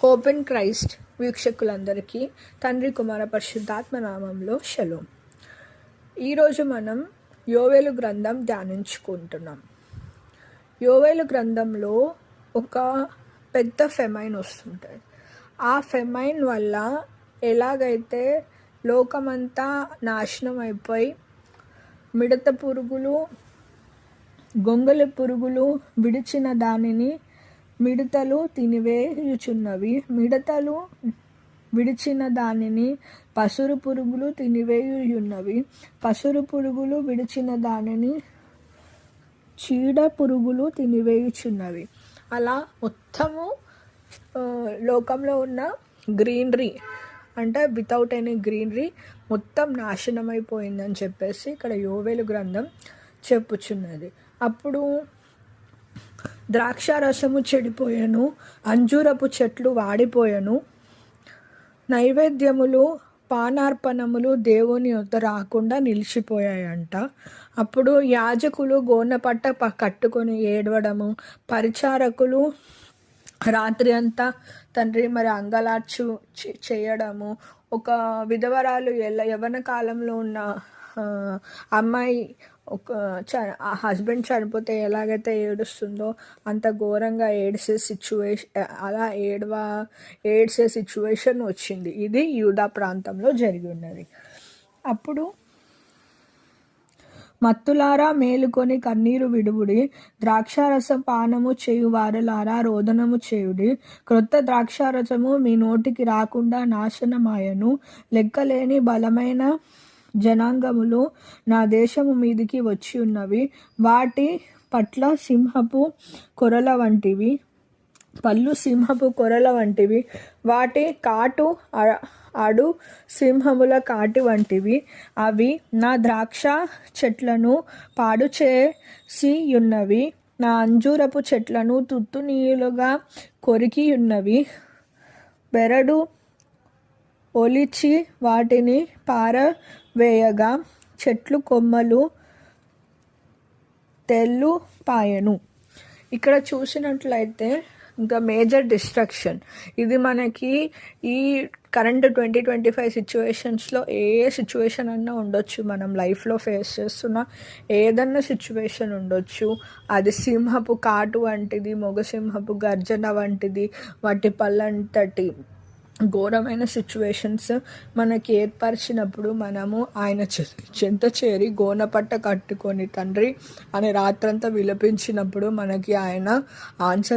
Hope in Christ వీక్షకులందరికీ తండ్రి కుమార పరిశుద్ధాత్మ నామంలో షలోం. ఈరోజు మనం యోవేలు గ్రంథం ధ్యానించుకుంటున్నాం. యోవేలు గ్రంథంలో ఒక పెద్ద ఫెమైన్ వస్తుంటుంది. ఆ ఫెమైన్ వల్ల ఎలాగైతే లోకమంతా నాశనం అయిపోయి మిడత పురుగులు, గొంగళి పురుగులు విడిచిన దానిని మిడతలు తినివేయుచున్నవి, మిడతలు విడిచిన దానిని పసురు పురుగులు తినివేయుచున్నవి, పసురు పురుగులు విడిచిన దానిని చీడ పురుగులు తినివేయుచున్నవి. అలా మొత్తము లోకంలో ఉన్న గ్రీనరీ అంటే వితౌట్ ఎనీ గ్రీనరీ మొత్తం నాశనం అయిపోయిందని చెప్పేసి ఇక్కడ యోవేలు గ్రంథం చెప్పుచున్నది. అప్పుడు ద్రాక్షారసము చెడిపోయాను, అంజూరపు చెట్లు వాడిపోయాను, నైవేద్యములు పానార్పణములు దేవుని వద్ద రాకుండా నిలిచిపోయాయంట. అప్పుడు యాజకులు గోనెపట్ట కట్టుకొని ఏడవడము, పరిచారకులు రాత్రి అంతా తండ్రి మరి అంగలార్చు చేయడము, ఒక విధవరాలు యవ్వన కాలంలో ఉన్న అమ్మాయి హస్బెండ్ చనిపోతే ఎలాగైతే ఏడుస్తుందో అంత ఘోరంగా ఏడ్చే సిచ్యువేషన్ వచ్చింది. ఇది యూదా ప్రాంతంలో జరిగి ఉన్నది. అప్పుడు మత్తులారా మేలుకొని కన్నీరు విడువుడి, ద్రాక్షారస పానము చేయు వారులారా రోదనము చేయుడి. క్రొత్త ద్రాక్షారసము మీ నోటికి రాకుండా నాశనమాయను. లెక్కలేని బలమైన జనాంగములు నా దేశము మీదికి వచ్చి ఉన్నవి. వాటి పట్ల సింహపు కొరల వంటివి, పళ్ళు సింహపు కొరల వంటివి, వాటి కాటు అడు సింహముల కాటి వంటివి. అవి నా ద్రాక్ష చెట్లను పాడు చేసి ఉన్నవి, నా అంజూరపు చెట్లను తుత్తునీయులుగా కొరికి ఉన్నవి. బెరడు ఒలిచి వాటిని పారవేయగా చెట్లు కొమ్మలు తెల్లు పాయను. ఇక్కడ చూసినట్లయితే ఇంకా మేజర్ డిస్ట్రక్షన్. ఇది మనకి ఈ కరెంట్ 2025 సిచ్యువేషన్స్లో ఏ సిచ్యువేషన్ అన్నా ఉండొచ్చు. మనం లైఫ్లో ఫేస్ చేస్తున్న ఏదన్నా సిచ్యువేషన్ ఉండొచ్చు. అది సింహపు కాటు వంటిది, మొగసింహపు గర్జన వంటిది, వాటి పళ్ళంతటి ఘోరమైన సిచ్యువేషన్స్ మనకి ఏర్పరిచినప్పుడు మనము ఆయన చెంత చేరి గోనపట్ట కట్టుకొని తండ్రి అని రాత్రంతా విలపించినప్పుడు మనకి ఆయన ఆన్సర్